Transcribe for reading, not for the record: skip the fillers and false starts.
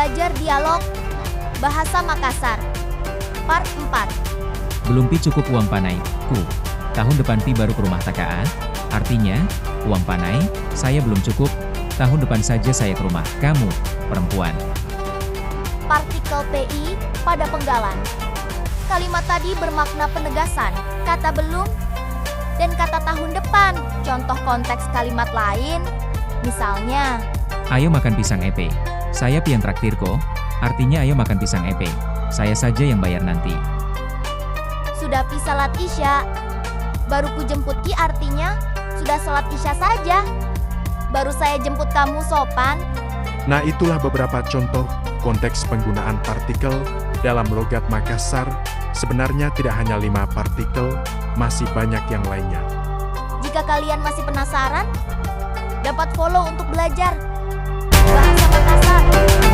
Belajar dialog Bahasa Makassar Part 4. Belum pi cukup uang panai, ku. Tahun depan pi baru ke rumah takaa. Artinya, uang panai, saya belum cukup. Tahun depan saja saya ke rumah kamu, perempuan. Partikel PI pada penggalan. Kalimat tadi bermakna penegasan, kata belum, dan kata tahun depan. Contoh konteks kalimat lain, misalnya, Ayo makan pisang epe. Saya pi yang traktir kok. Artinya ayo makan pisang epe. Saya saja yang bayar nanti. sudah pi salat isya. Baru ku jemput ki artinya, sudah salat isya saja. Baru saya jemput kamu sopan. Nah, itulah beberapa contoh konteks penggunaan partikel dalam logat Makassar. Sebenarnya tidak hanya 5 partikel, masih banyak yang lainnya. Jika kalian masih penasaran, dapat follow untuk belajar Bahasa Makassar.